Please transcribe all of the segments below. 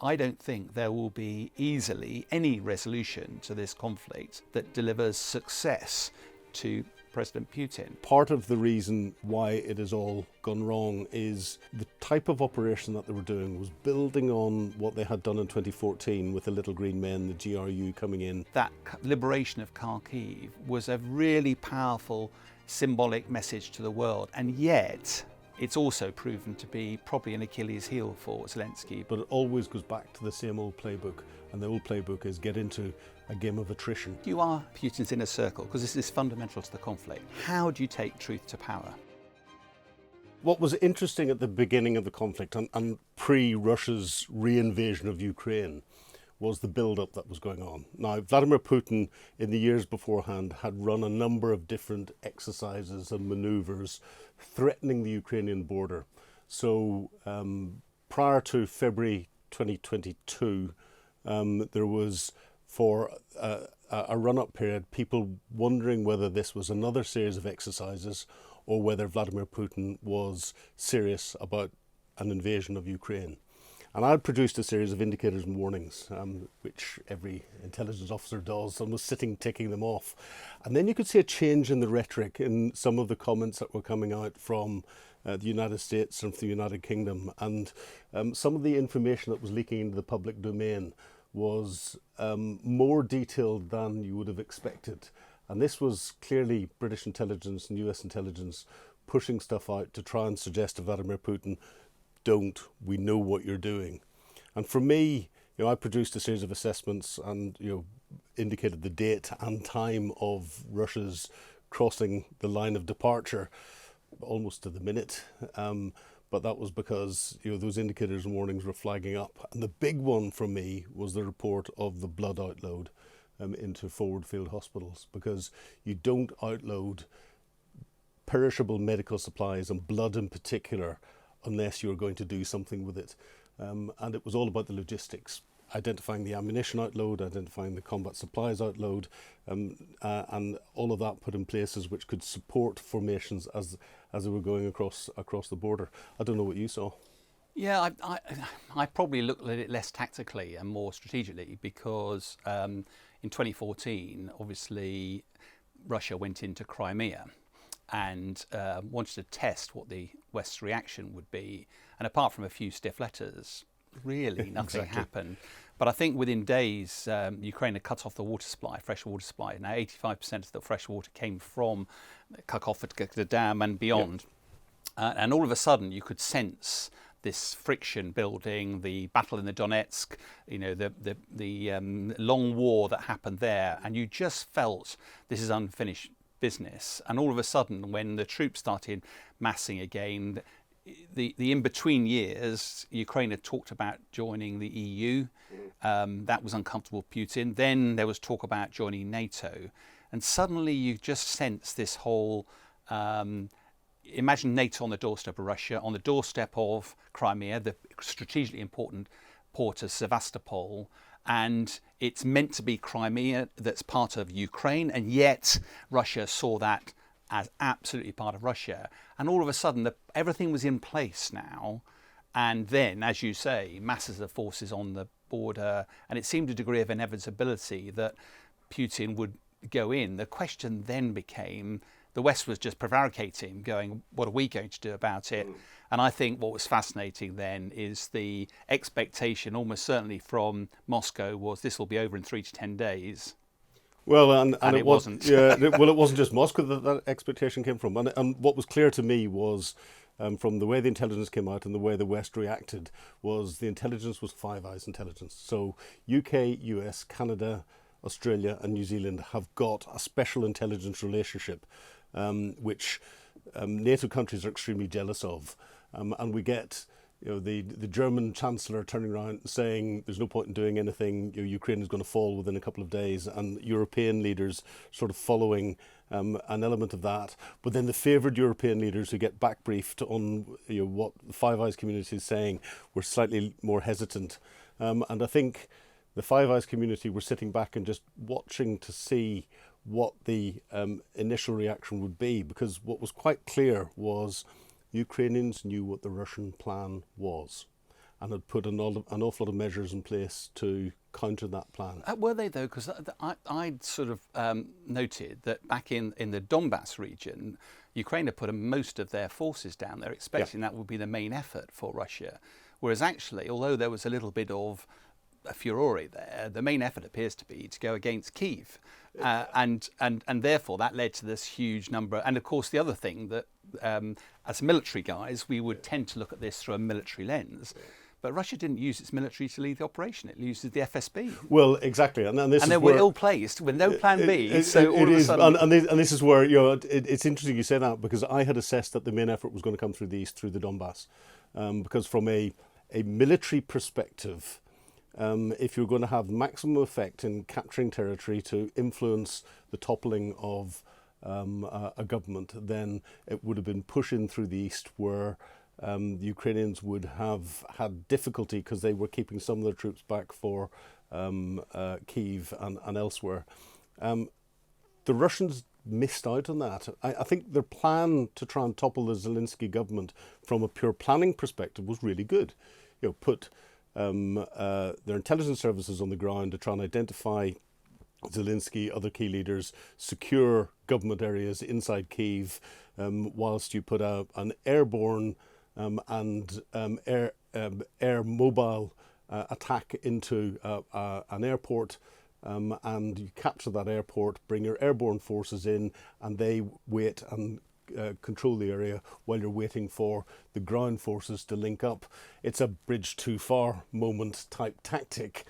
I don't think there will be easily any resolution to this conflict that delivers success to President Putin. Part of the reason why it has all gone wrong is the type of operation that they were doing was building on what they had done in 2014 with the Little Green Men, the GRU coming in. That liberation of Kharkiv was a really powerful symbolic message to the world, and yet it's also proven to be probably an Achilles heel for Zelensky. But it always goes back to the same old playbook, and the old playbook is get into a game of attrition. You are Putin's inner circle, because this is fundamental to the conflict. How do you take truth to power? What was interesting at the beginning of the conflict and pre-Russia's re-invasion of Ukraine was the build-up that was going on. Now, Vladimir Putin, in the years beforehand, had run a number of different exercises and manoeuvres threatening the Ukrainian border. So prior to February 2022, there was, for a run-up period, people wondering whether this was another series of exercises or whether Vladimir Putin was serious about an invasion of Ukraine. And I had produced a series of indicators and warnings, which every intelligence officer does, and was sitting ticking them off. And then you could see a change in the rhetoric in some of the comments that were coming out from the United States and from the United Kingdom. And some of the information that was leaking into the public domain was more detailed than you would have expected. And this was clearly British intelligence and US intelligence pushing stuff out to try and suggest to Vladimir Putin, we know what you're doing. And for me, I produced a series of assessments and indicated the date and time of Russia's crossing the line of departure almost to the minute. But that was because those indicators and warnings were flagging up. And the big one for me was the report of the blood outload into forward field hospitals, because you don't outload perishable medical supplies and blood in particular unless you're going to do something with it. And it was all about the logistics, identifying the ammunition outload, identifying the combat supplies outload, and all of that put in places which could support formations as they were going across the border. I don't know what you saw. Yeah, I probably looked at it less tactically and more strategically, because in 2014, obviously, Russia went into Crimea and wanted to test what the West's reaction would be. And apart from a few stiff letters, really nothing happened. But I think within days, Ukraine had cut off the water supply, fresh water supply. Now 85% of the fresh water came from the dam and beyond. Yep. And all of a sudden you could sense this friction building, the battle in the Donetsk, the long war that happened there. And you just felt this is unfinished business. And all of a sudden, when the troops started massing again, the in-between years, Ukraine had talked about joining the EU. That was uncomfortable for Putin. Then there was talk about joining NATO. And suddenly you just sense this whole, imagine NATO on the doorstep of Russia, on the doorstep of Crimea, the strategically important port of Sevastopol. And it's meant to be Crimea that's part of Ukraine, and yet Russia saw that as absolutely part of Russia. And all of a sudden, everything was in place now. And then, as you say, masses of forces on the border, and it seemed a degree of inevitability that Putin would go in. The question then became, the West was just prevaricating, going, what are we going to do about it? And I think what was fascinating then is the expectation, almost certainly from Moscow, was this will be over in 3 to 10 days. Well, and it wasn't. Yeah, well, it wasn't just Moscow that expectation came from. And what was clear to me was, from the way the intelligence came out and the way the West reacted, was the intelligence was Five Eyes intelligence. So UK, US, Canada, Australia and New Zealand have got a special intelligence relationship, which NATO countries are extremely jealous of. And we get the German Chancellor turning around and saying there's no point in doing anything, Ukraine is going to fall within a couple of days, and European leaders sort of following an element of that. But then the favoured European leaders who get back briefed on what the Five Eyes community is saying were slightly more hesitant. And I think the Five Eyes community were sitting back and just watching to see what the initial reaction would be, because what was quite clear was Ukrainians knew what the Russian plan was. and had put an awful lot of measures in place to counter that plan. Were they though? Because I'd sort of noted that back in the Donbass region, Ukraine had put most of their forces down there, expecting that would be the main effort for Russia. Whereas actually, although there was a little bit of a furore there, the main effort appears to be to go against Kyiv. And therefore that led to this huge number. And of course, the other thing that as military guys, we would tend to look at this through a military lens. But Russia didn't use its military to lead the operation. It used the FSB. Well, exactly. And they were ill-placed with no plan B. So all of a sudden... And this is where, it's interesting you say that, because I had assessed that the main effort was going to come through the east, through the Donbass. Because from a military perspective, if you're going to have maximum effect in capturing territory to influence the toppling of a government, then it would have been pushing through the east, where the Ukrainians would have had difficulty because they were keeping some of their troops back for Kyiv and elsewhere. The Russians missed out on that. I think their plan to try and topple the Zelensky government from a pure planning perspective was really good. Put their intelligence services on the ground to try and identify Zelensky, other key leaders, secure government areas inside Kyiv, whilst you put out an airborne and air mobile attack into an airport, and you capture that airport, bring your airborne forces in, and they wait and control the area while you're waiting for the ground forces to link up. It's a bridge too far moment type tactic.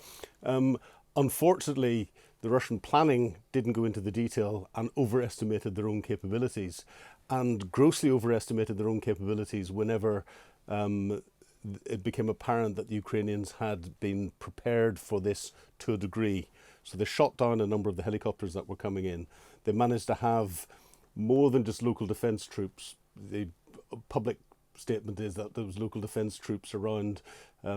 Unfortunately, the Russian planning didn't go into the detail and overestimated their own capabilities, and grossly overestimated their own capabilities whenever it became apparent that the Ukrainians had been prepared for this to a degree. So they shot down a number of the helicopters that were coming in. They managed to have more than just local defence troops. The public statement is that there was local defence troops around the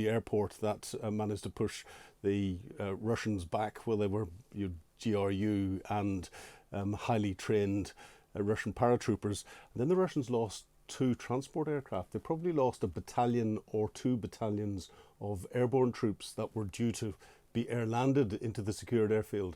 airport that managed to push the Russians back. Well, they were GRU and highly trained Russian paratroopers. And then the Russians lost 2 transport aircraft. They probably lost a battalion or 2 battalions of airborne troops that were due to be air-landed into the secured airfield.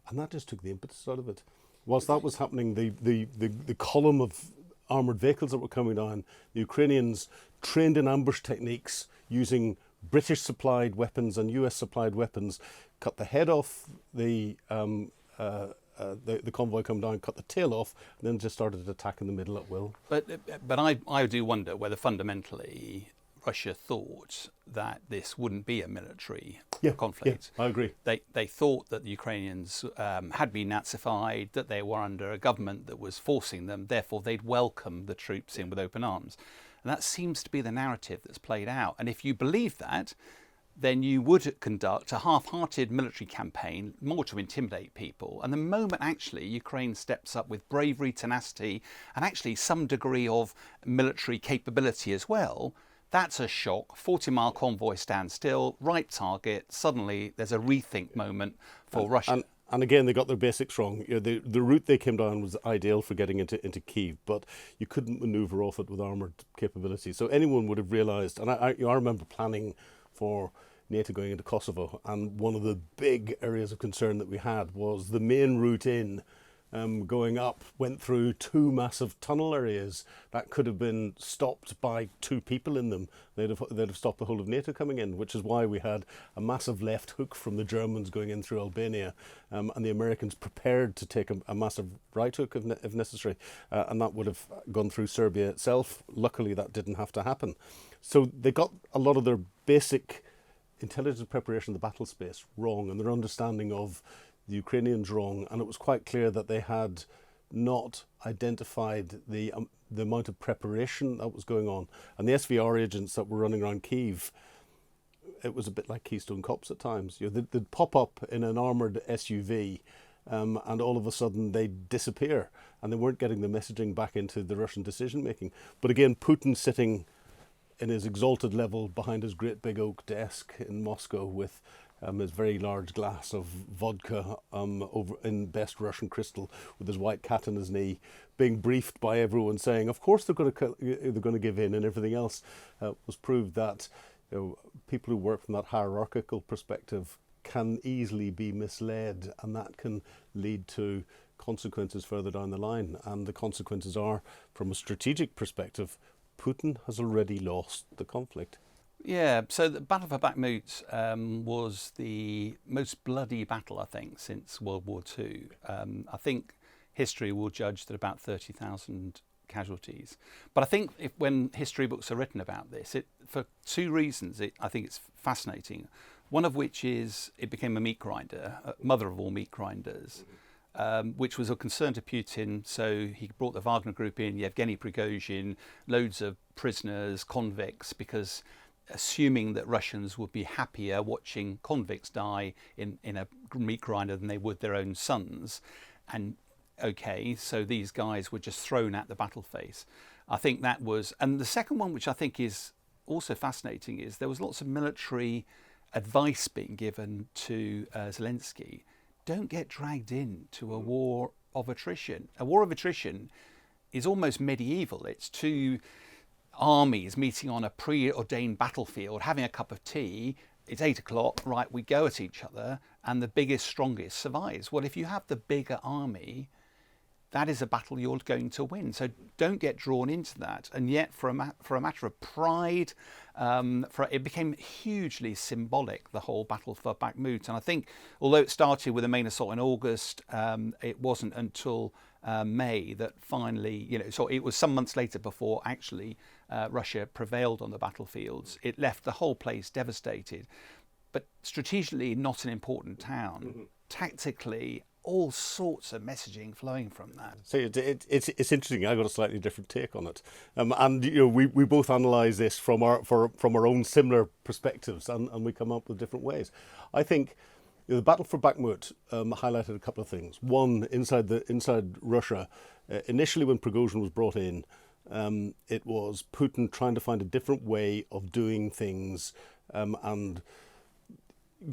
And that just took the impetus out of it. Whilst that was happening, the column of armoured vehicles that were coming down, the Ukrainians trained in ambush techniques using British-supplied weapons and US-supplied weapons, cut the head off the convoy coming down, cut the tail off, and then just started to attack in the middle at will. But I do wonder whether fundamentally Russia thought that this wouldn't be a military conflict. Yeah, I agree. They thought that the Ukrainians had been Nazified, that they were under a government that was forcing them, therefore they'd welcome the troops in with open arms. And that seems to be the narrative that's played out. And if you believe that, then you would conduct a half-hearted military campaign more to intimidate people. And the moment actually Ukraine steps up with bravery, tenacity, and actually some degree of military capability as well, that's a shock. 40-mile convoy stands still, right target. Suddenly there's a rethink moment for Russia. And again, they got their basics wrong. The route they came down was ideal for getting into Kyiv, but you couldn't manoeuvre off it with armoured capability. So anyone would have realised, and I remember planning for NATO going into Kosovo, and one of the big areas of concern that we had was the main route in, going up, went through 2 massive tunnel areas that could have been stopped by 2 people in them. They'd have stopped the whole of NATO coming in, which is why we had a massive left hook from the Germans going in through Albania, and the Americans prepared to take a massive right hook if necessary, and that would have gone through Serbia itself. Luckily, that didn't have to happen. So they got a lot of their basic intelligence preparation of the battle space wrong, and their understanding of the Ukrainians wrong, and it was quite clear that they had not identified the amount of preparation that was going on. And the SVR agents that were running around Kyiv, it was a bit like Keystone Cops at times. They'd pop up in an armoured SUV, and all of a sudden they'd disappear, and they weren't getting the messaging back into the Russian decision making. But again, Putin sitting in his exalted level behind his great big oak desk in Moscow with his very large glass of vodka over in best Russian crystal, with his white cat on his knee, being briefed by everyone saying, "Of course they're going to give in," and everything else was proved that people who work from that hierarchical perspective can easily be misled, and that can lead to consequences further down the line. And the consequences are, from a strategic perspective, Putin has already lost the conflict. Yeah, so the Battle for Bakhmut was the most bloody battle, I think, since World War II. I think history will judge that about 30,000 casualties. But I think when history books are written about this, for two reasons, I think it's fascinating. One of which is it became a meat grinder, mother of all meat grinders, which was a concern to Putin. So he brought the Wagner group in, Yevgeny Prigozhin, loads of prisoners, convicts, because assuming that Russians would be happier watching convicts die in a meat grinder than they would their own sons. And okay, so these guys were just thrown at the battle face. I think that was, and the second one, which I think is also fascinating, is there was lots of military advice being given to Zelensky. Don't get dragged into a war of attrition. A war of attrition is almost medieval. It's two armies meeting on a preordained battlefield, having a cup of tea. It's 8 o'clock, right, we go at each other, and the biggest, strongest survives. Well, if you have the bigger army, that is a battle you're going to win. So don't get drawn into that. And yet, for a matter of pride, it became hugely symbolic, the whole battle for Bakhmut. And I think, although it started with the main assault in August, it wasn't until May that finally, so it was some months later before actually Russia prevailed on the battlefields. It left the whole place devastated. But strategically, not an important town. Mm-hmm. Tactically, all sorts of messaging flowing from that. So it's interesting. I got a slightly different take on it, and we both analyse this from our own similar perspectives, and we come up with different ways. I think the battle for Bakhmut highlighted a couple of things. One, inside Russia, initially when Prigozhin was brought in, it was Putin trying to find a different way of doing things, and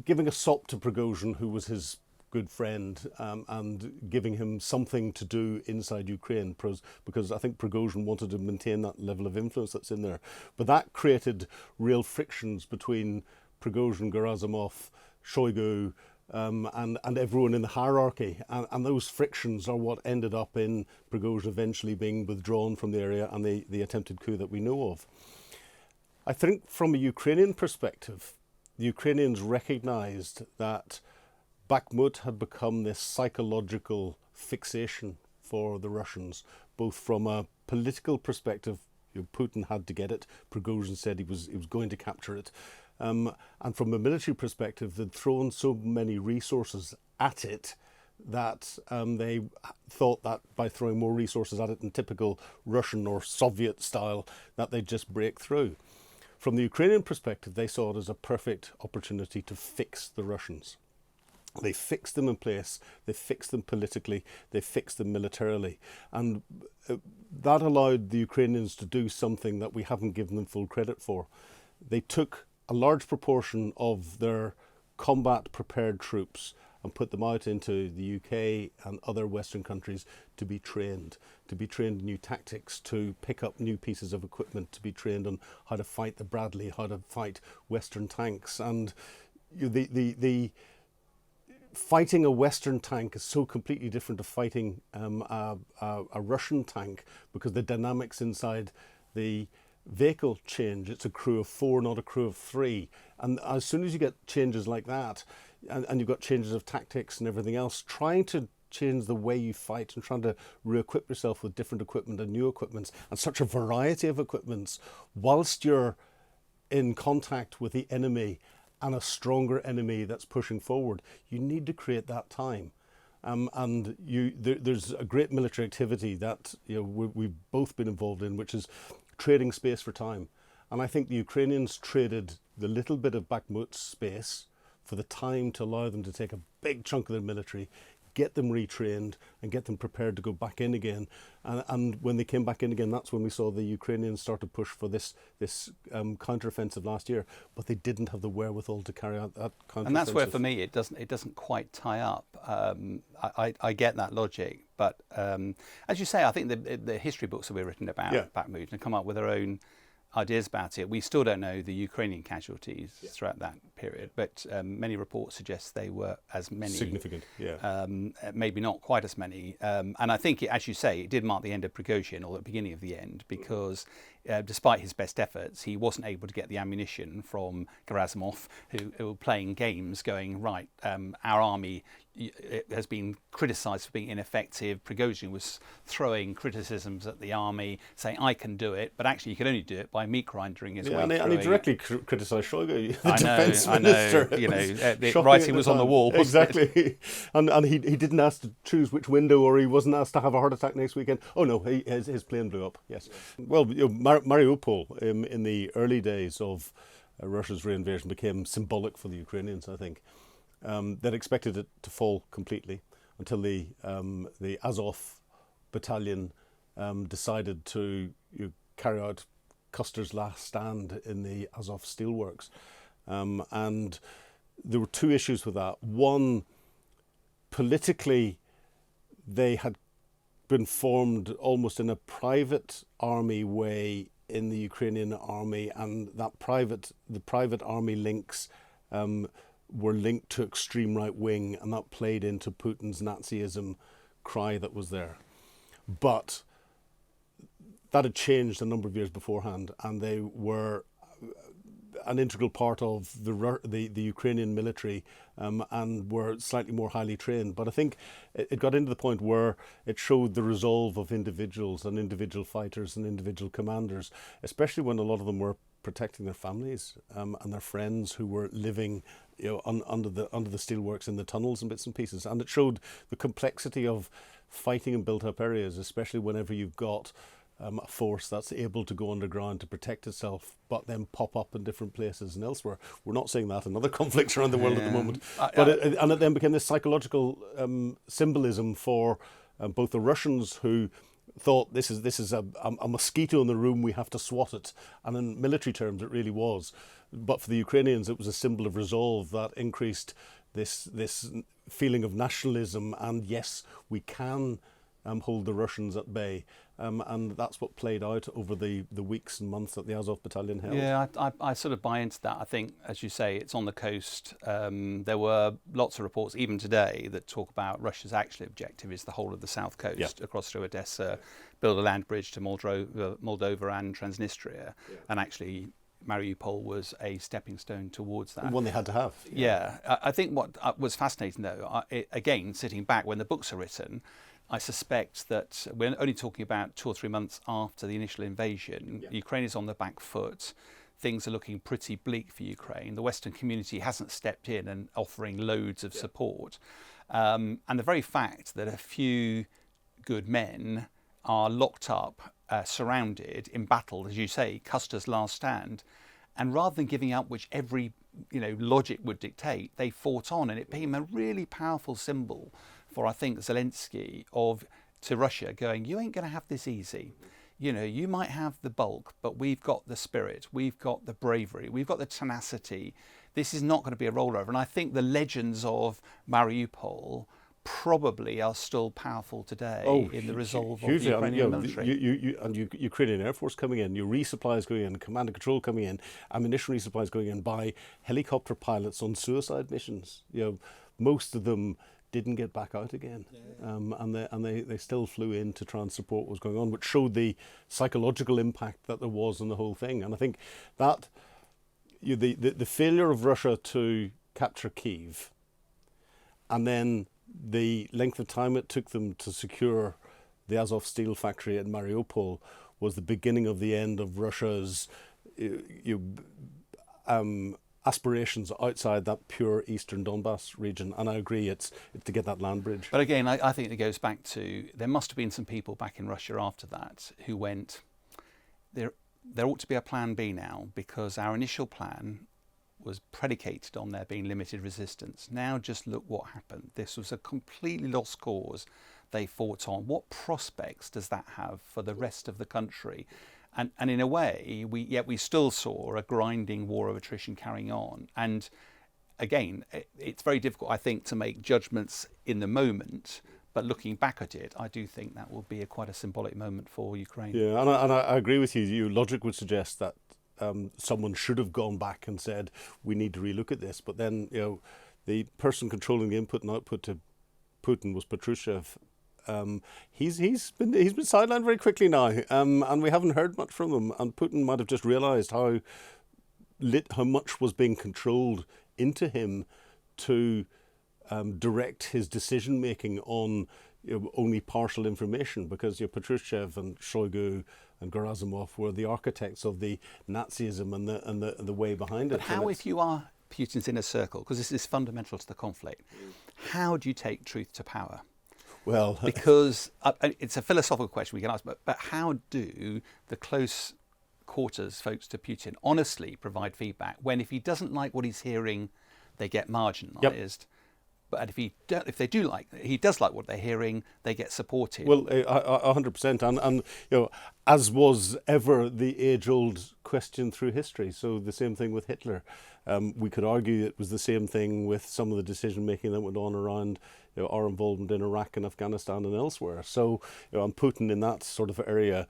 giving a sop to Prigozhin, who was his good friend, and giving him something to do inside Ukraine, because I think Prigozhin wanted to maintain that level of influence that's in there. But that created real frictions between Prigozhin, Gerasimov, Shoigu, and everyone in the hierarchy. And those frictions are what ended up in Prigozhin eventually being withdrawn from the area and the attempted coup that we know of. I think from a Ukrainian perspective, the Ukrainians recognised that Bakhmut had become this psychological fixation for the Russians, both from a political perspective. Putin had to get it. Prigozhin said he was going to capture it, and from a military perspective, they'd thrown so many resources at it that they thought that by throwing more resources at it in typical Russian or Soviet style, that they'd just break through. From the Ukrainian perspective, they saw it as a perfect opportunity to fix the Russians. They fixed them in place, they fixed them politically, they fixed them militarily. And that allowed the Ukrainians to do something that we haven't given them full credit for. They took a large proportion of their combat prepared troops and put them out into the UK and other Western countries to be trained in new tactics, to pick up new pieces of equipment, to be trained on how to fight the Bradley, how to fight Western tanks. And the fighting a Western tank is so completely different to fighting a Russian tank, because the dynamics inside the vehicle change. It's a crew of 4, not a crew of 3. And as soon as you get changes like that, and you've got changes of tactics and everything else, trying to change the way you fight and trying to re-equip yourself with different equipment and new equipments and such a variety of equipments whilst you're in contact with the enemy and a stronger enemy that's pushing forward, you need to create that time. And there's a great military activity that we've both been involved in, which is trading space for time. And I think the Ukrainians traded the little bit of Bakhmut space for the time to allow them to take a big chunk of their military, get them retrained and get them prepared to go back in again. And when they came back in again, that's when we saw the Ukrainians start to push for this counteroffensive last year. But they didn't have the wherewithal to carry out that counteroffensive. And that's where, for me, it doesn't quite tie up. I get that logic, but as you say, I think the history books that we've written about Bakhmut and come up with their own ideas about it. We still don't know the Ukrainian casualties throughout that period, but many reports suggest they were as many. Significant, maybe not quite as many. And I think, as you say, it did mark the end of Prigozhin, or the beginning of the end, because despite his best efforts, he wasn't able to get the ammunition from Gerasimov, who were playing games going, right, our army has been criticised for being ineffective. Prigozhin was throwing criticisms at the army, saying, I can do it, but actually you can only do it by meat grinding his way through. And he directly criticised Shoigu, the defence minister. I know, you know, the writing was on the wall. Exactly. And he didn't ask to choose which window, or he wasn't asked to have a heart attack next weekend. Oh no, his plane blew up, yes. Well, Mariupol in the early days of Russia's reinvasion became symbolic for the Ukrainians, I think. They'd expected it to fall completely until the Azov battalion decided to carry out Custer's last stand in the Azov steelworks. And there were two issues with that. One, politically, they had been formed almost in a private army way in the Ukrainian army, and the private army links were linked to extreme right wing, and that played into Putin's Nazism cry that was there. But that had changed a number of years beforehand, and they were an integral part of the Ukrainian military, and were slightly more highly trained. But I think it got into the point where it showed the resolve of individuals and individual fighters and individual commanders, especially when a lot of them were protecting their families and their friends who were living, under the steelworks in the tunnels and bits and pieces. And it showed the complexity of fighting in built-up areas, especially whenever you've got a force that's able to go underground to protect itself, but then pop up in different places and elsewhere. We're not seeing that in other conflicts around the world at the moment. It then became this psychological symbolism for both the Russians, who thought this is a mosquito in the room, we have to swat it. And in military terms, it really was. But for the Ukrainians, it was a symbol of resolve that increased this feeling of nationalism, and yes, we can hold the Russians at bay. And that's what played out over the weeks and months that the Azov battalion held. Yeah, I sort of buy into that. I think, as you say, it's on the coast. There were lots of reports, even today, that talk about Russia's actual objective is the whole of the south coast, across through Odessa, build a land bridge to Moldova and Transnistria, and actually Mariupol was a stepping stone towards that. One they had to have. Yeah. I think what was fascinating, though, again, sitting back when the books are written, I suspect that we're only talking about 2 or 3 months after the initial invasion. Ukraine is on the back foot. Things are looking pretty bleak for Ukraine. The Western community hasn't stepped in and offering loads of support. And the very fact that a few good men are locked up, surrounded, embattled, as you say, Custer's last stand, and rather than giving up, which every logic would dictate, they fought on, and it became a really powerful symbol for, I think, Zelensky to Russia, going, you ain't going to have this easy. You might have the bulk, but we've got the spirit, we've got the bravery, we've got the tenacity. This is not going to be a rollover. And I think the legends of Mariupol probably are still powerful today in the resolve of the Ukrainian military. Ukrainian Air Force coming in, your resupplies going in, command and control coming in, ammunition resupplies going in by helicopter pilots on suicide missions. Most of them didn't get back out again, and they still flew in to try and support what was going on, which showed the psychological impact that there was on the whole thing. And I think that the failure of Russia to capture Kyiv, and then the length of time it took them to secure the Azov steel factory at Mariupol, was the beginning of the end of Russia's aspirations outside that pure eastern Donbass region. And I agree, it's to get that land bridge. But again, I think it goes back to, there must have been some people back in Russia after that who went, there ought to be a plan B now, because our initial plan was predicated on there being limited resistance. Now just look what happened. This was a completely lost cause they fought on. What prospects does that have for the rest of the country? And in a way, we still saw a grinding war of attrition carrying on. And again, it's very difficult, I think, to make judgments in the moment. But looking back at it, I do think that will be quite a symbolic moment for Ukraine. Yeah, and I agree with you. Your logic would suggest that someone should have gone back and said, we need to relook at this. But then, the person controlling the input and output to Putin was Patrushev. He's been sidelined very quickly now, and we haven't heard much from him. And Putin might have just realised how much was being controlled into him to direct his decision making on only partial information, because Patrushev and Shoigu and Gerasimov were the architects of the Nazism and the way behind it. But how, if you are Putin's inner circle, because this is fundamental to the conflict, how do you take truth to power? Well, because it's a philosophical question we can ask, but how do the close quarters folks to Putin honestly provide feedback when, if he doesn't like what he's hearing, they get marginalised? Yep. But if he does like what they're hearing, they get supported. Well, 100%, and as was ever the age-old question through history. So the same thing with Hitler. We could argue it was the same thing with some of the decision-making that went on around our involvement in Iraq and Afghanistan and elsewhere. So, and Putin in that sort of area,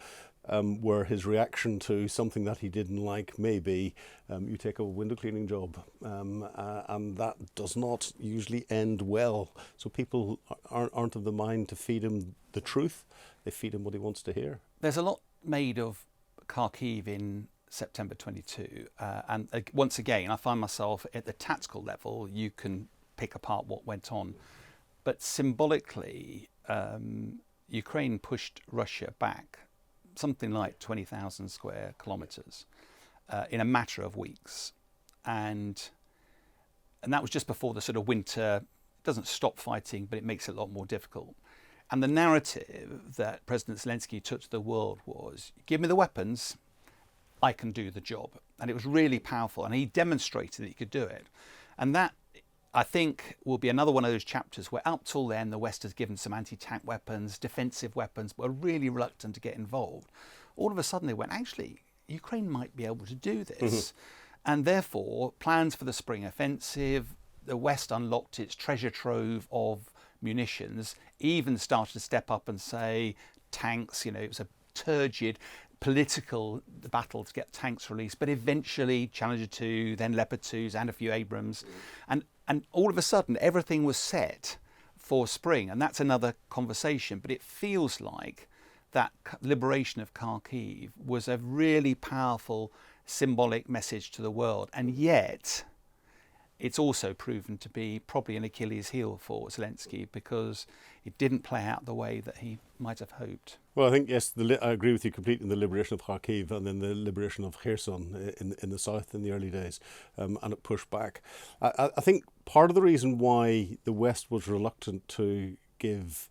where his reaction to something that he didn't like may be, you take a window cleaning job, and that does not usually end well. So people aren't of the mind to feed him the truth. They feed him what he wants to hear. There's a lot made of Kharkiv in September 22, and once again, I find myself at the tactical level. You can pick apart what went on, but symbolically, Ukraine pushed Russia back something like 20,000 square kilometres in a matter of weeks, and that was just before the sort of winter. It doesn't stop fighting, but it makes it a lot more difficult. And the narrative that President Zelensky took to the world was, give me the weapons, I can do the job. And it was really powerful, and he demonstrated that he could do it. And that, I think, will be another one of those chapters where up till then the West has given some anti-tank weapons, defensive weapons, but are really reluctant to get involved. All of a sudden they went, actually, Ukraine might be able to do this. And therefore, plans for the spring offensive, the West unlocked its treasure trove of munitions, even started to step up and say tanks, it was a turgid political battle to get tanks released, but eventually Challenger 2, then Leopard 2s and a few Abrams. And all of a sudden, everything was set for spring. And that's another conversation. But it feels like that liberation of Kharkiv was a really powerful symbolic message to the world. And yet, it's also proven to be probably an Achilles heel for Zelensky, because it didn't play out the way that he might have hoped. Well, I think, yes, I agree with you completely in the liberation of Kharkiv and then the liberation of Kherson in the south in the early days, and it pushed back. I think part of the reason why the West was reluctant to give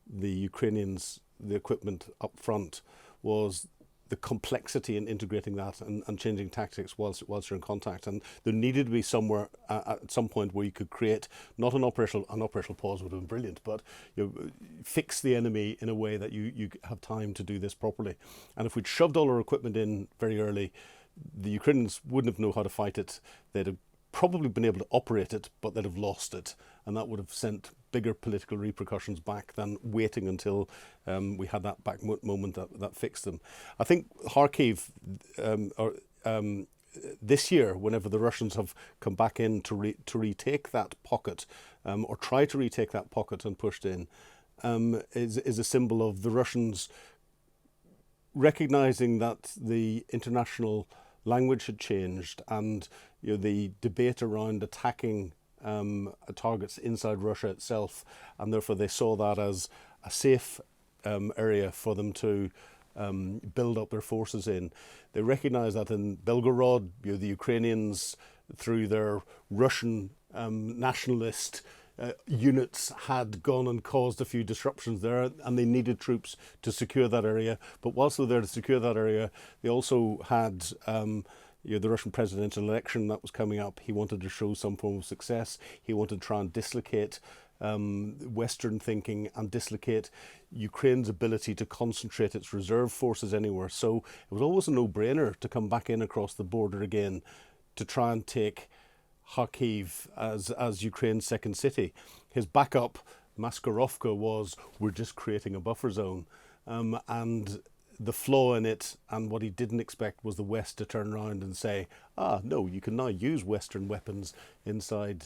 the Ukrainians the equipment up front was the complexity in integrating that and changing tactics whilst you're in contact. And there needed to be somewhere at some point where you could create not an operational pause would have been brilliant, but fix the enemy in a way that you have time to do this properly. And if we'd shoved all our equipment in very early, the Ukrainians wouldn't have known how to fight it. They'd have probably been able to operate it, but they'd have lost it, and that would have sent bigger political repercussions back than waiting until we had that Bakhmut moment that fixed them. I think Kharkiv, this year, whenever the Russians have come back in to retake that pocket, or try to retake that pocket and pushed in, is a symbol of the Russians recognizing that the international language had changed, and the debate around attacking targets inside Russia itself, and therefore they saw that as a safe area for them to build up their forces in. They recognise that in Belgorod, the Ukrainians, through their Russian nationalist units, had gone and caused a few disruptions there, and they needed troops to secure that area. But whilst they were there to secure that area, they also had the Russian presidential election that was coming up. He wanted to show some form of success. He wanted to try and dislocate Western thinking and dislocate Ukraine's ability to concentrate its reserve forces anywhere. So it was always a no-brainer to come back in across the border again to try and take Kharkiv as Ukraine's second city. His backup, Maskarovka, was, we're just creating a buffer zone. And the flaw in it, and what he didn't expect, was the West to turn around and say, no, you can now use Western weapons inside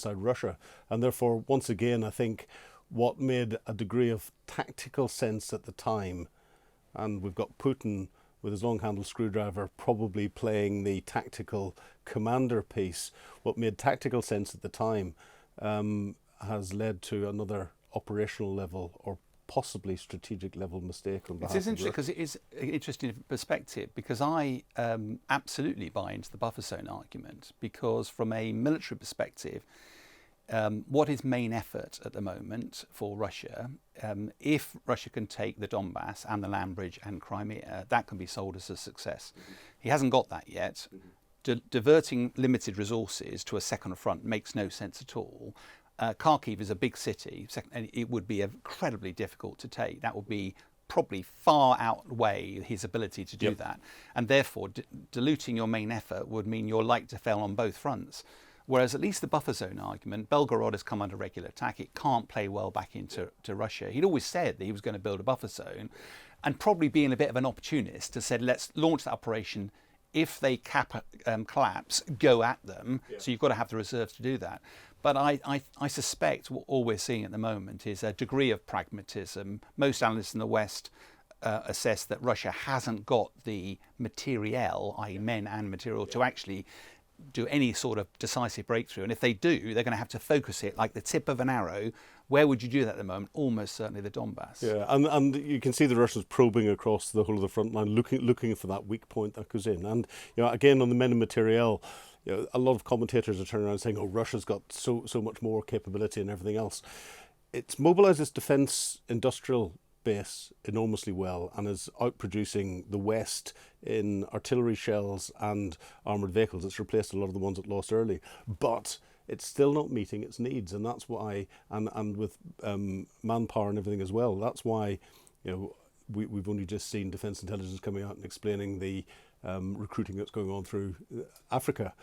Russia. And therefore, once again, I think what made a degree of tactical sense at the time, and we've got Putin with his long-handled screwdriver probably playing the tactical commander piece, what made tactical sense at the time has led to another operational level or possibly strategic level mistake on behalf of interesting because it is an interesting perspective, because I absolutely buy into the buffer zone argument, because from a military perspective, what is main effort at the moment for Russia, if Russia can take the Donbass and the land bridge and Crimea, that can be sold as a success. He hasn't got that yet. Diverting limited resources to a second front makes no sense at all. Kharkiv is a big city, and it would be incredibly difficult to take. That would be probably far outweigh his ability to do that. And therefore, diluting your main effort would mean you're likely to fail on both fronts. Whereas at least the buffer zone argument, Belgorod has come under regular attack. It can't play well back into Russia. He'd always said that he was going to build a buffer zone, and probably being a bit of an opportunist, to said, let's launch that operation. If they collapse, go at them. So you've got to have the reserves to do that. But I suspect all we're seeing at the moment is a degree of pragmatism. Most analysts in the West assess that Russia hasn't got the materiel, i.e. men and material, to actually do any sort of decisive breakthrough. And if they do, they're going to have to focus it like the tip of an arrow. Where would you do that at the moment? Almost certainly the Donbass. Yeah, and you can see the Russians probing across the whole of the front line, looking for that weak point that goes in. And again, on the men and materiel, a lot of commentators are turning around saying, "Oh, Russia's got so much more capability and everything else." It's mobilised its defence industrial base enormously well and is outproducing the West in artillery shells and armoured vehicles. It's replaced a lot of the ones it lost early, but it's still not meeting its needs, and that's why, and with manpower and everything as well, that's why we've only just seen Defence Intelligence coming out and explaining the recruiting that's going on through Africa.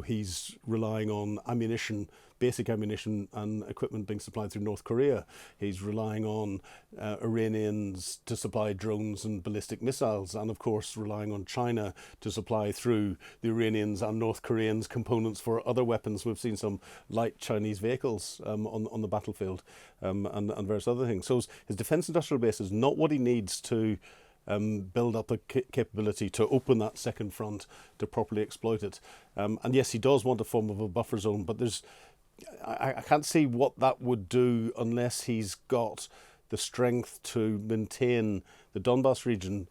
He's relying on ammunition, basic ammunition and equipment being supplied through North Korea. He's relying on Iranians to supply drones and ballistic missiles, and of course relying on China to supply through the Iranians and North Koreans components for other weapons. We've seen some light Chinese vehicles on the battlefield and various other things. So his defence industrial base is not what he needs to build up the capability to open that second front to properly exploit it. And yes, he does want a form of a buffer zone, but I can't see what that would do unless he's got the strength to maintain the Donbass region.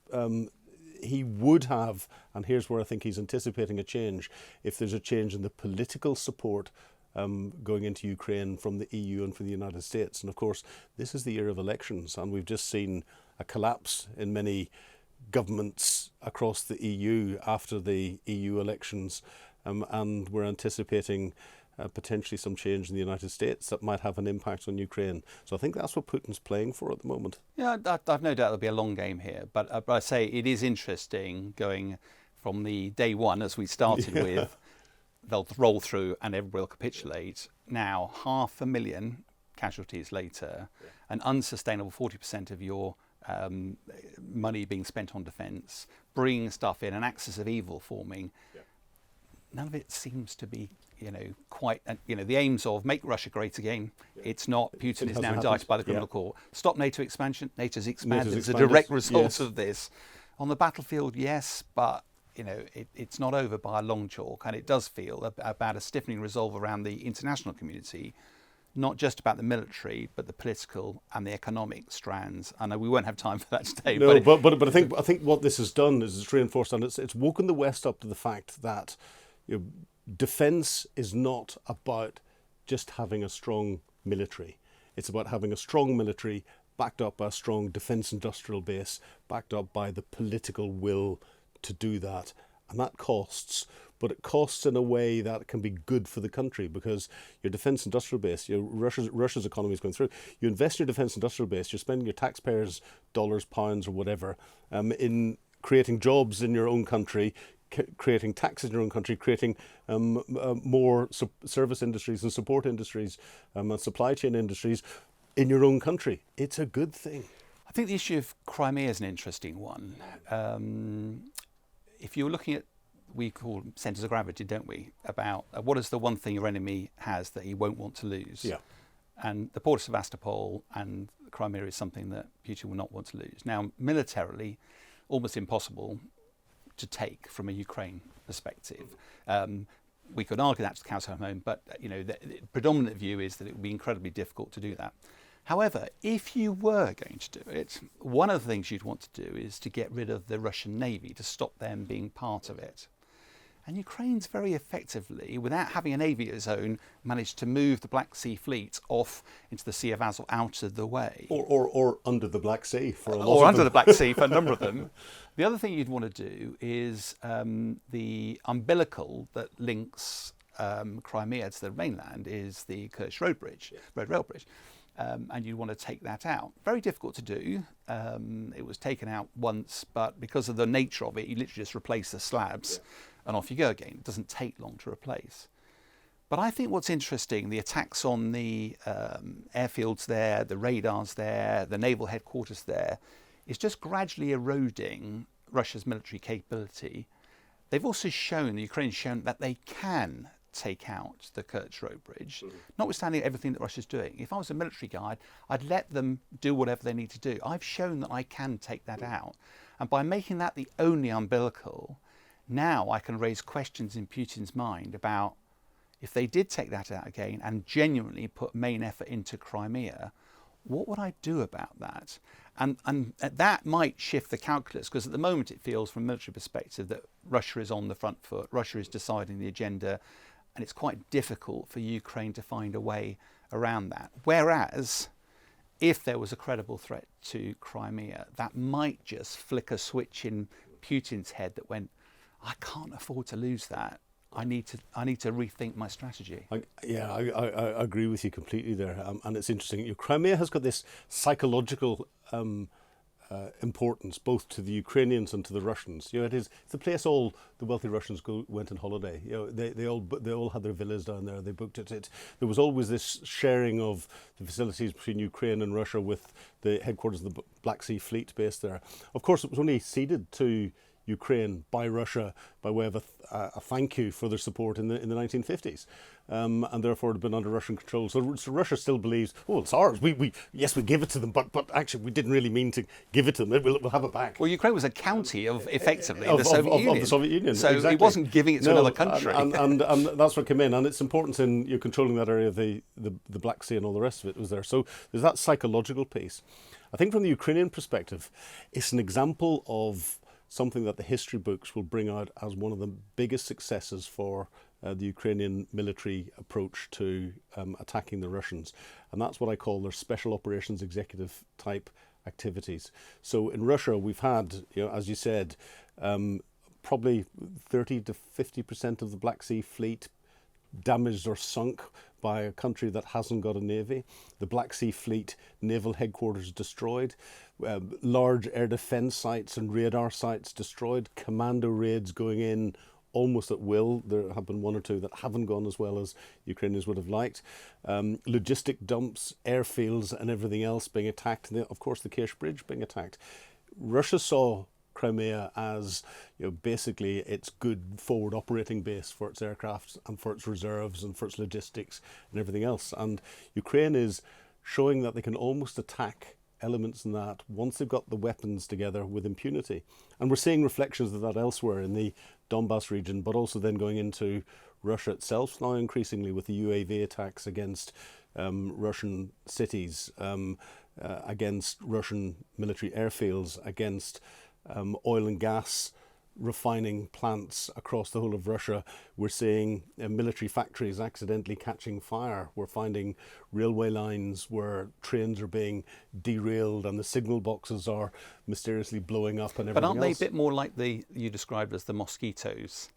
He would have, and here's where I think he's anticipating a change, if there's a change in the political support going into Ukraine from the EU and from the United States. And of course, this is the year of elections, and we've just seen a collapse in many governments across the EU after the EU elections, and we're anticipating potentially some change in the United States that might have an impact on Ukraine. So I think that's what Putin's playing for at the moment. Yeah, I've no doubt there'll be a long game here, but I say it is interesting going from the day one, as we started with, they'll roll through and everybody will capitulate. Now, 500,000 casualties later, an unsustainable 40% of your money being spent on defence, bringing stuff in, an axis of evil forming. None of it seems to be, quite, the aims of make Russia great again. It's not. Putin is now indicted by the criminal court. Stop NATO expansion. NATO's expanded. It's a direct result of this. On the battlefield, yes, but it's not over by a long chalk, and it does feel about a stiffening resolve around the international community, not just about the military, but the political and the economic strands. I know we won't have time for that today. No, but I think what this has done is it's reinforced, and it's woken the West up to the fact that defence is not about just having a strong military. It's about having a strong military backed up by a strong defence industrial base, backed up by the political will to do that. and that costs. But it costs in a way that can be good for the country, because your defence industrial base, Russia's economy is going through. You invest in your defence industrial base, you're spending your taxpayers' dollars, pounds, or whatever in creating jobs in your own country, creating taxes in your own country, creating more service industries and support industries and supply chain industries in your own country. It's a good thing. I think the issue of Crimea is an interesting one. If you're looking at, we call centres of gravity, don't we, about what is the one thing your enemy has that he won't want to lose? Yeah. And the port of Sevastopol and Crimea is something that Putin will not want to lose. Now, militarily, almost impossible to take from a Ukraine perspective. We could argue that's the cow's home, but the predominant view is that it would be incredibly difficult to do that. However, if you were going to do it, one of the things you'd want to do is to get rid of the Russian Navy, to stop them being part of it. And Ukraine's very effectively, without having a navy of its own, managed to move the Black Sea fleet off into the Sea of Azov, out of the way. Or under the Black Sea for a lot of them. Or under the Black Sea for a number of them. The other thing you'd want to do is the umbilical that links Crimea to the mainland is the Kerch Road Bridge, rail bridge. And you want to take that out. Very difficult to do. It was taken out once, but because of the nature of it, you literally just replace the slabs and off you go again. It doesn't take long to replace. But I think what's interesting, the attacks on the airfields there, the radars there, the naval headquarters there, is just gradually eroding Russia's military capability. They've also shown, the Ukrainians shown, that they can take out the Kerch Road Bridge, notwithstanding everything that Russia's doing. If I was a military guy, I'd let them do whatever they need to do. I've shown that I can take that out. And by making that the only umbilical, now I can raise questions in Putin's mind about if they did take that out again and genuinely put main effort into Crimea, what would I do about that? And that might shift the calculus, because at the moment it feels from a military perspective that Russia is on the front foot, Russia is deciding the agenda, and it's quite difficult for Ukraine to find a way around that. Whereas, if there was a credible threat to Crimea, that might just flick a switch in Putin's head that went, I can't afford to lose that. I need to rethink my strategy. I agree with you completely there. And it's interesting. Crimea has got this psychological importance both to the Ukrainians and to the Russians. It's the place all the wealthy Russians went on holiday. They all had their villas down there. They booked it. There was always this sharing of the facilities between Ukraine and Russia, with the headquarters of the Black Sea Fleet based there. Of course, it was only ceded to Ukraine by Russia by way of a thank you for their support in the 1950s, and therefore it had been under Russian control. So Russia still believes, oh, it's ours. We give it to them, but actually we didn't really mean to give it to them. We'll have it back. Well, Ukraine was a county of effectively the Soviet Union. Of the Soviet Union. So exactly. it wasn't giving it to another country. And that's what came in, and it's important in you're controlling that area of the Black Sea and all the rest of it was there. So there's that psychological piece. I think from the Ukrainian perspective, it's an example of something that the history books will bring out as one of the biggest successes for the Ukrainian military approach to attacking the Russians. And that's what I call their special operations executive type activities. So in Russia, we've had, as you said, probably 30 to 50% of the Black Sea Fleet damaged or sunk by a country that hasn't got a navy. The Black Sea Fleet naval headquarters destroyed, large air defence sites and radar sites destroyed, commando raids going in almost at will. There have been one or two that haven't gone as well as Ukrainians would have liked. Logistic dumps, airfields and everything else being attacked. And of course the Kerch Bridge being attacked. Russia saw Crimea as basically its good forward operating base for its aircraft and for its reserves and for its logistics and everything else. And Ukraine is showing that they can almost attack elements in that once they've got the weapons together with impunity. And we're seeing reflections of that elsewhere in the Donbass region, but also then going into Russia itself now increasingly with the UAV attacks against Russian cities, against Russian military airfields, against oil and gas refining plants across the whole of Russia. We're seeing military factories accidentally catching fire. We're finding railway lines where trains are being derailed and the signal boxes are mysteriously blowing up and everything But aren't they else. a bit more like you described as the mosquitoes?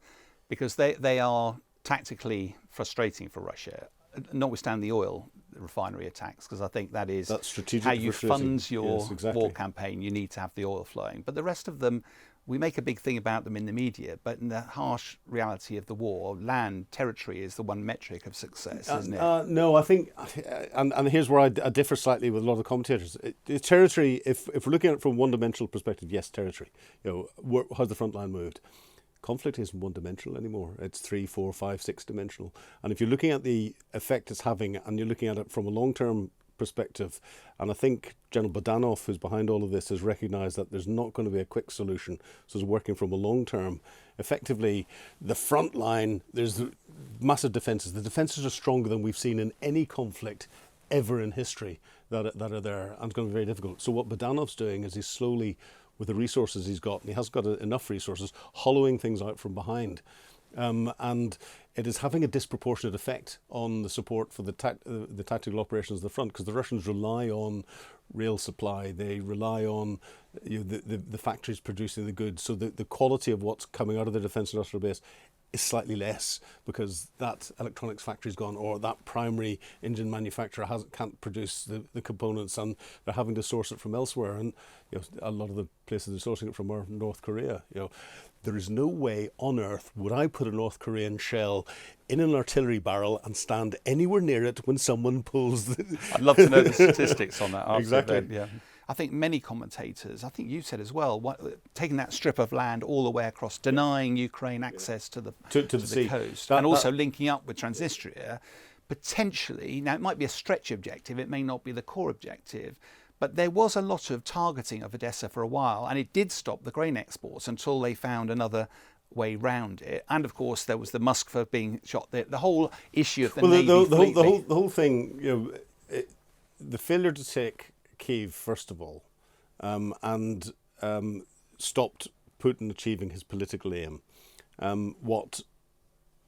Because they are tactically frustrating for Russia, notwithstanding the oil refinery attacks, because I think that's strategic how you frustrating. fund your Yes, exactly. war campaign. You need to have the oil flowing. But the rest of them, we make a big thing about them in the media, but in the harsh reality of the war, land, territory is the one metric of success, isn't it? No, I think, and here's where I differ slightly with a lot of the commentators. Territory, if we're looking at it from a one-dimensional perspective, yes, territory. How's the front line moved? Conflict isn't one-dimensional anymore. It's 3, 4, 5, 6-dimensional. And if you're looking at the effect it's having, and you're looking at it from a long-term perspective, and I think General Bodanov, who's behind all of this, has recognised that there's not going to be a quick solution. So it's working from a long term. Effectively, the front line, there's massive defences. The defences are stronger than we've seen in any conflict ever in history that are there, and it's going to be very difficult. So what Bodanov's doing is he's slowly, with the resources he's got, and he has got enough resources, hollowing things out from behind. And it is having a disproportionate effect on the support for the tactical operations of the front, because the Russians rely on rail supply, they rely on the factories producing the goods, so the quality of what's coming out of the defence industrial base is slightly less because that electronics factory's gone, or that primary engine manufacturer can't produce the components, and they're having to source it from elsewhere. And a lot of the places they're sourcing it from are North Korea. There is no way on earth would I put a North Korean shell in an artillery barrel and stand anywhere near it when someone pulls the... I'd love to know the statistics on that. Exactly. Yeah. I think many commentators, I think you said as well, taking that strip of land all the way across, denying Ukraine access to the sea. Coast, and also linking up with Transnistria, potentially, now it might be a stretch objective, it may not be the core objective, but there was a lot of targeting of Odessa for a while, and it did stop the grain exports until they found another way round it. And of course there was the Moskva being shot, the whole issue of the Navy fleet. The whole thing, the failure to take Kyiv, first of all, and stopped Putin achieving his political aim. What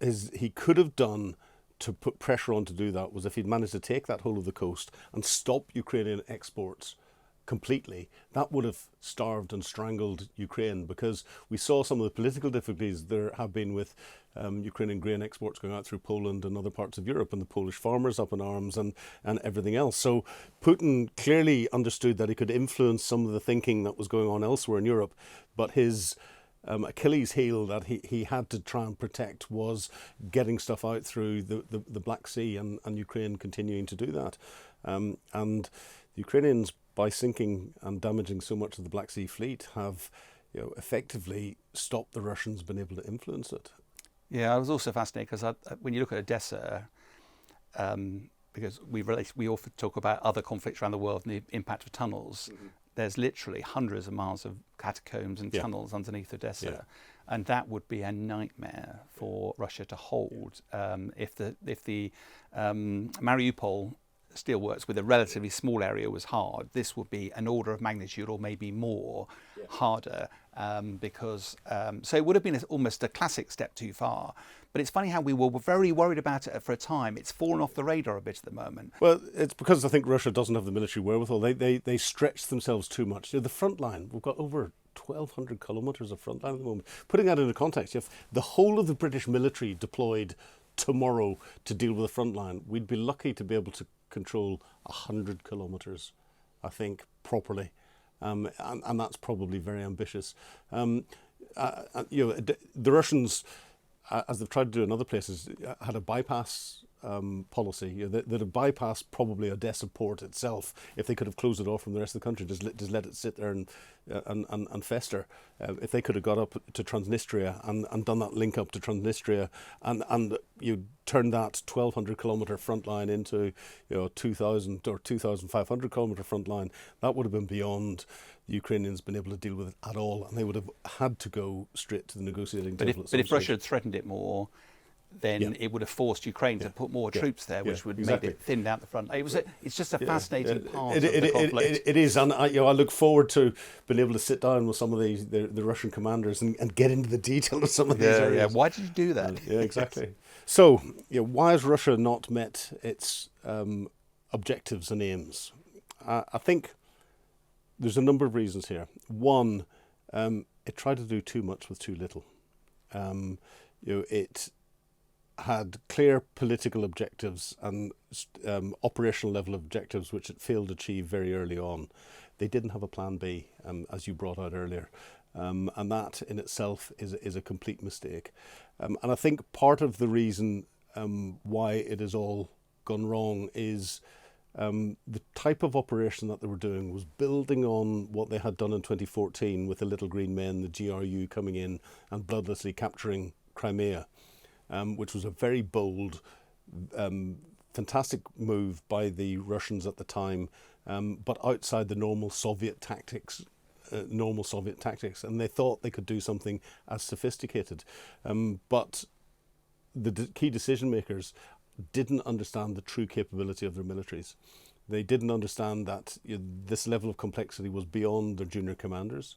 he could have done to put pressure on to do that was if he'd managed to take that whole of the coast and stop Ukrainian exports completely, that would have starved and strangled Ukraine, because we saw some of the political difficulties there have been with Ukrainian grain exports going out through Poland and other parts of Europe, and the Polish farmers up in arms and everything else. So Putin clearly understood that he could influence some of the thinking that was going on elsewhere in Europe, but his Achilles heel that he had to try and protect was getting stuff out through the Black Sea, and Ukraine continuing to do that. And the Ukrainians, by sinking and damaging so much of the Black Sea fleet, have effectively stopped the Russians being able to influence it. Yeah, I was also fascinated because when you look at Odessa, because we often talk about other conflicts around the world and the impact of tunnels. Mm-hmm. There's literally hundreds of miles of catacombs and tunnels underneath Odessa, and that would be a nightmare for Russia to hold if the Mariupol steelworks with a relatively small area was hard. This would be an order of magnitude or maybe more harder, because so it would have been almost a classic step too far. But it's funny how we were very worried about it for a time. It's fallen off the radar a bit at the moment. Well, it's because I think Russia doesn't have the military wherewithal. They stretch themselves too much. The front line, we've got over 1,200 kilometres of front line at the moment. Putting that into context, you have the whole of the British military deployed tomorrow to deal with the front line. We'd be lucky to be able to control 100 kilometres, I think, properly. And that's probably very ambitious. The Russians, as they've tried to do in other places, had a bypass policy. They'd have bypassed probably Odessa port itself if they could have closed it off from the rest of the country. Just let it sit there and fester. If they could have got up to Transnistria and done that link up to Transnistria, and you turn that 1,200 kilometre front line into 2,000 or 2,500 kilometre front line, that would have been beyond the Ukrainians been able to deal with it at all, and they would have had to go straight to the negotiating table. But if Russia had threatened it more, then it would have forced Ukraine to put more troops there, which would make it thinned out the front. It's just a fascinating part of the conflict. It is, and I look forward to being able to sit down with some of the Russian commanders and get into the detail of some of these areas. Why did you do that? Yeah, exactly. So, why has Russia not met its objectives and aims? I think there's a number of reasons here. One, it tried to do too much with too little. It had clear political objectives and operational level objectives which it failed to achieve very early on. They didn't have a plan B, as you brought out earlier, and that in itself is a complete mistake. And I think part of the reason why it has all gone wrong is the type of operation that they were doing was building on what they had done in 2014 with the Little Green Men, the GRU coming in and bloodlessly capturing Crimea, which was a very bold, fantastic move by the Russians at the time, but outside the normal Soviet tactics, and they thought they could do something as sophisticated. But the key decision makers didn't understand the true capability of their militaries. They didn't understand that this level of complexity was beyond their junior commanders,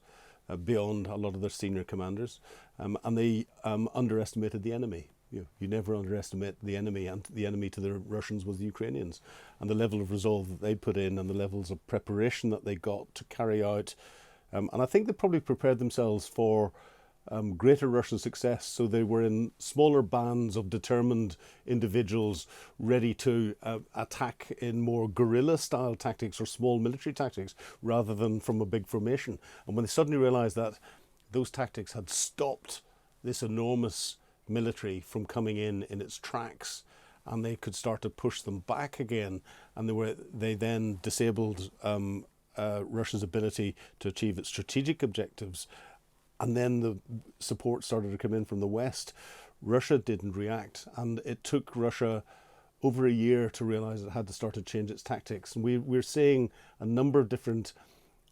beyond a lot of their senior commanders, and they underestimated the enemy. You never underestimate the enemy, and the enemy to the Russians was the Ukrainians, and the level of resolve that they put in and the levels of preparation that they got to carry out. And I think they probably prepared themselves for greater Russian success, so they were in smaller bands of determined individuals ready to attack in more guerrilla-style tactics or small military tactics rather than from a big formation. And when they suddenly realised that those tactics had stopped this enormous military from coming in its tracks, and they could start to push them back again, and they then disabled Russia's ability to achieve its strategic objectives. And then the support started to come in from the West. Russia didn't react, and it took Russia over a year to realise it had to start to change its tactics. And we're seeing a number of different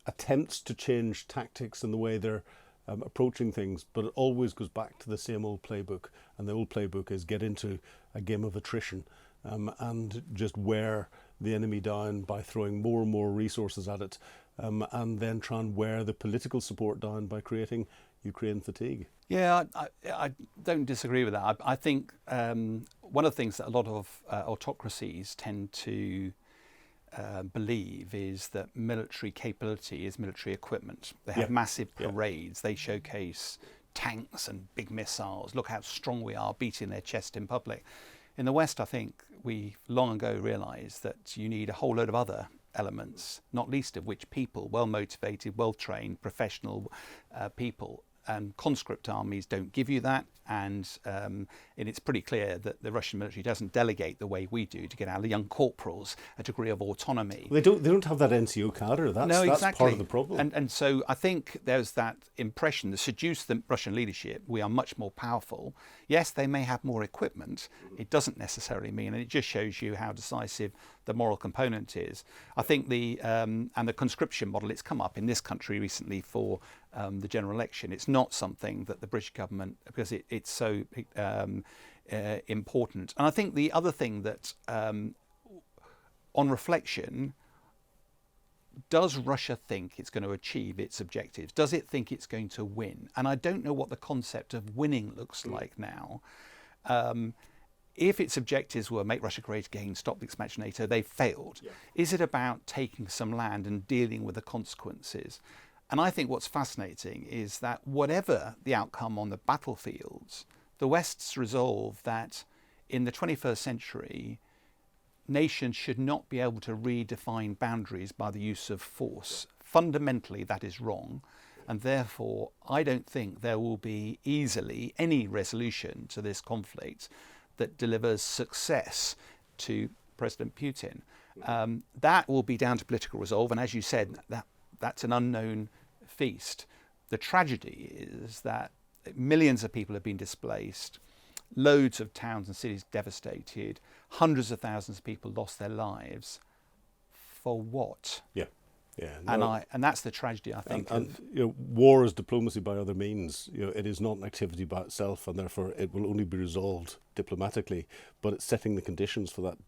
attempts to change tactics and the way they're approaching things, but it always goes back to the same old playbook. And the old playbook is get into a game of attrition and just wear the enemy down by throwing more and more resources at it, and then try and wear the political support down by creating Ukraine fatigue. Yeah, I don't disagree with that. I think one of the things that a lot of autocracies tend to believe is that military capability is military equipment. They have massive parades. They showcase tanks and big missiles. Look how strong we are, beating their chest in public. In the West, I think we long ago realised that you need a whole load of other elements, not least of which people, well-motivated, well-trained, professional people. And conscript armies don't give you that, and it's pretty clear that the Russian military doesn't delegate the way we do to get our young corporals a degree of autonomy. They don't have that NCO cadre. That's part of the problem. And so I think there's that impression that seduced the Russian leadership. We are much more powerful. Yes, they may have more equipment. It doesn't necessarily mean, and it just shows you how decisive the moral component is. I think the conscription model, it's come up in this country recently for the general election. It's not something that the British government, because it's so important. And I think the other thing that, on reflection, does Russia think it's going to achieve its objectives? Does it think it's going to win? And I don't know what the concept of winning looks like now. If its objectives were make Russia great again, stop the expansion of NATO, they've failed. Yeah. Is it about taking some land and dealing with the consequences? And I think what's fascinating is that whatever the outcome on the battlefields, the West's resolve that in the 21st century, nations should not be able to redefine boundaries by the use of force. Fundamentally, that is wrong. And therefore, I don't think there will be easily any resolution to this conflict that delivers success to President Putin. That will be down to political resolve. And as you said, that's an unknown feast. The tragedy is that millions of people have been displaced, loads of towns and cities devastated, hundreds of thousands of people lost their lives. For what? Yeah. Yeah, and that's the tragedy, I think. And war is diplomacy by other means. It is not an activity by itself, and therefore it will only be resolved diplomatically. But it's setting the conditions for that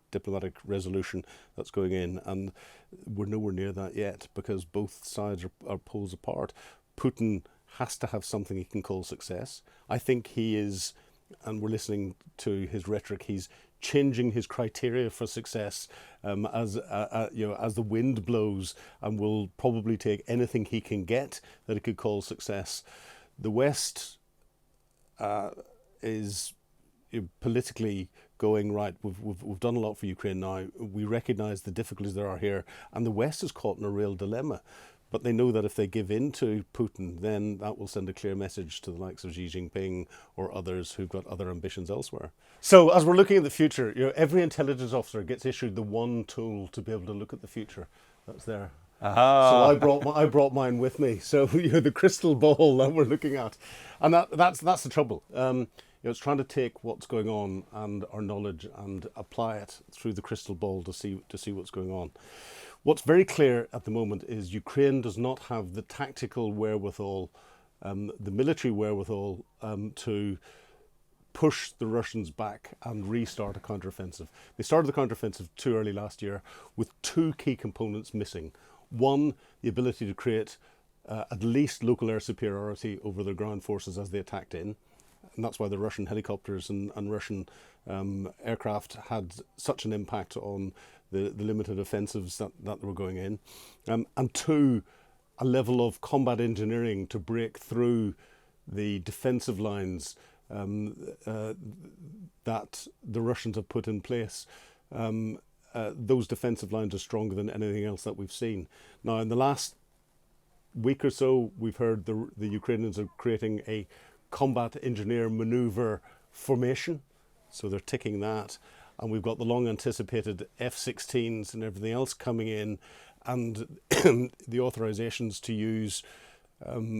diplomatic resolution that's going in, and we're nowhere near that yet because both sides are poles apart. Putin has to have something he can call success. I think he is, and we're listening to his rhetoric. He's changing his criteria for success as the wind blows, and will probably take anything he can get that he could call success. The West is politically going, right, we've done a lot for Ukraine now. We recognise the difficulties there are here, and the West is caught in a real dilemma. But they know that if they give in to Putin, then that will send a clear message to the likes of Xi Jinping or others who've got other ambitions elsewhere. So as we're looking at the future, every intelligence officer gets issued the one tool to be able to look at the future. That's there. So I brought mine with me. So the crystal ball that we're looking at, and that's the trouble. It's trying to take what's going on and our knowledge and apply it through the crystal ball to see what's going on. What's very clear at the moment is Ukraine does not have the tactical wherewithal, the military wherewithal to push the Russians back and restart a counteroffensive. They started the counteroffensive too early last year with two key components missing. One, the ability to create at least local air superiority over their ground forces as they attacked in. And that's why the Russian helicopters and Russian aircraft had such an impact on the limited offensives that were going in. And two, a level of combat engineering to break through the defensive lines that the Russians have put in place. Those defensive lines are stronger than anything else that we've seen. Now, in the last week or so, we've heard the Ukrainians are creating a combat engineer maneuver formation. So they're ticking that. And we've got the long anticipated F-16s and everything else coming in, and the authorizations to use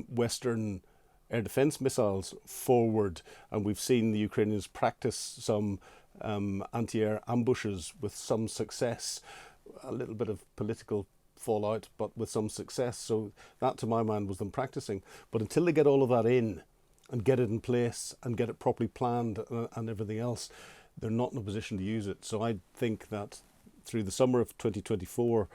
Western air defense missiles forward. And we've seen the Ukrainians practice some anti-air ambushes with some success, a little bit of political fallout, but with some success. So that, to my mind, was them practicing. But until they get all of that in and get it in place and get it properly planned and everything else, they're not in a position to use it. So I think that through the summer of 2024,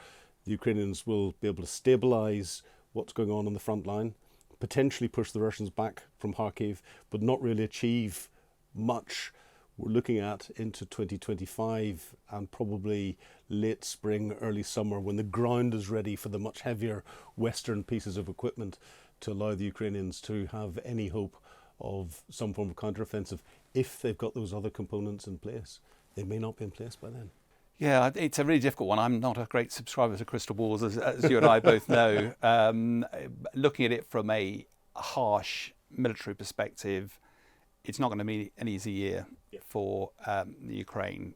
the Ukrainians will be able to stabilise what's going on the front line, potentially push the Russians back from Kharkiv, but not really achieve much. We're looking at into 2025 and probably late spring, early summer, when the ground is ready for the much heavier Western pieces of equipment to allow the Ukrainians to have any hope of some form of counteroffensive. If they've got those other components in place, they may not be in place by then. Yeah, it's a really difficult one. I'm not a great subscriber to crystal balls, as you and I both know. Looking at it from a harsh military perspective, it's not going to be an easy year for the Ukraine.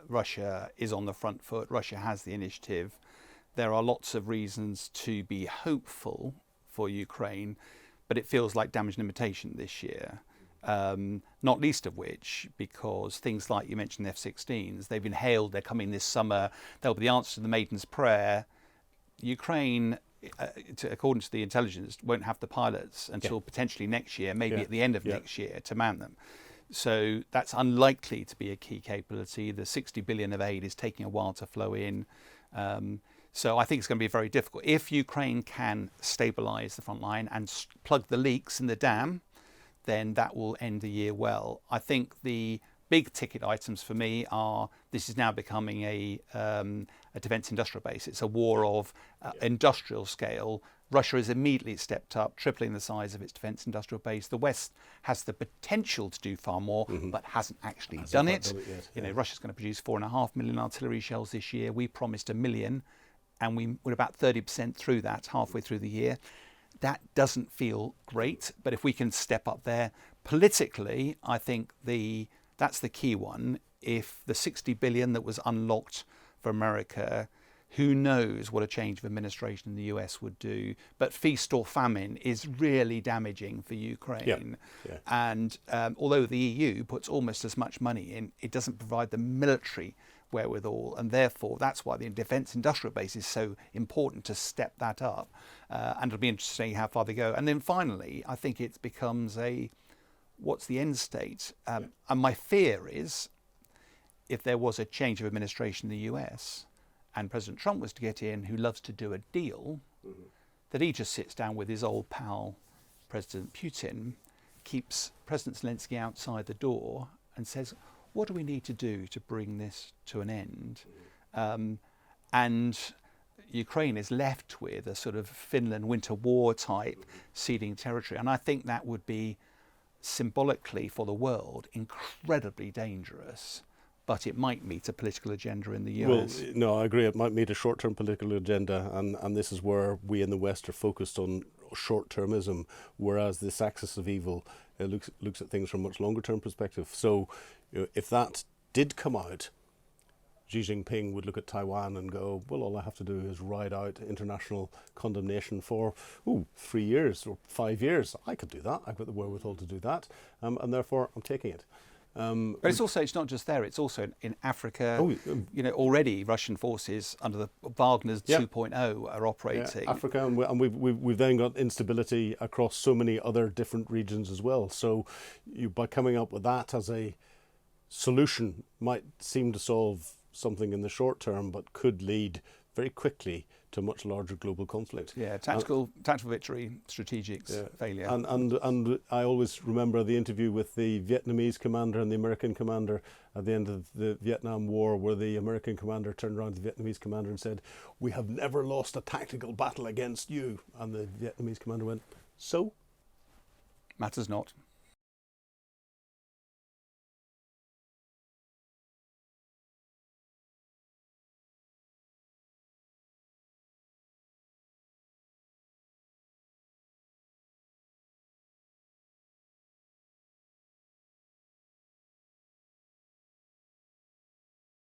Russia is on the front foot. Russia has the initiative. There are lots of reasons to be hopeful for Ukraine, but it feels like damage and imitation this year. Not least of which because things like you mentioned the F-16s, they've been hailed, they're coming this summer, they'll be the answer to the Maiden's Prayer. Ukraine, according to the intelligence, won't have the pilots until potentially next year, maybe at the end of next year, to man them. So that's unlikely to be a key capability. The 60 billion of aid is taking a while to flow in. So I think it's going to be very difficult. If Ukraine can stabilise the front line and plug the leaks in the dam, then that will end the year well. I think the big ticket items for me are, this is now becoming a defence industrial base. It's a war of industrial scale. Russia has immediately stepped up, tripling the size of its defence industrial base. The West has the potential to do far more, but hasn't actually done it. Russia's going to produce 4.5 million artillery shells this year. We promised 1 million, and we're about 30% through that, halfway through the year. That doesn't feel great, but if we can step up there politically, I think that's the key one. If the 60 billion that was unlocked for America, who knows what a change of administration in the US would do, but feast or famine is really damaging for Ukraine. And although the EU puts almost as much money in, it doesn't provide the military wherewithal, and therefore that's why the defence industrial base is so important to step that up. And it'll be interesting how far they go. And then finally, I think it becomes what's the end state? And my fear is, if there was a change of administration in the US and President Trump was to get in, who loves to do a deal, that he just sits down with his old pal, President Putin, keeps President Zelensky outside the door and says, what do we need to do to bring this to an end? And Ukraine is left with a sort of Finland winter war type ceding territory. And I think that would be symbolically for the world incredibly dangerous, but it might meet a political agenda in the US. Well, no, I agree. It might meet a short-term political agenda, and this is where we in the West are focused on short-termism, whereas this axis of evil looks at things from a much longer-term perspective. So, if that did come out, Xi Jinping would look at Taiwan and go, well, all I have to do is ride out international condemnation for 3 years or 5 years. I could do that. I've got the wherewithal to do that, and therefore I'm taking it. But it's not just there, it's also in Africa. Already Russian forces under the Wagner's 2.0 are operating. Africa, and we've then got instability across so many other different regions as well. So by coming up with that as a solution might seem to solve something in the short term, but could lead very quickly to a much larger global conflict. Yeah, tactical victory, strategic failure. And I always remember the interview with the Vietnamese commander and the American commander at the end of the Vietnam War, where the American commander turned around to the Vietnamese commander and said, "We have never lost a tactical battle against you." And the Vietnamese commander went, "So?" Matters not.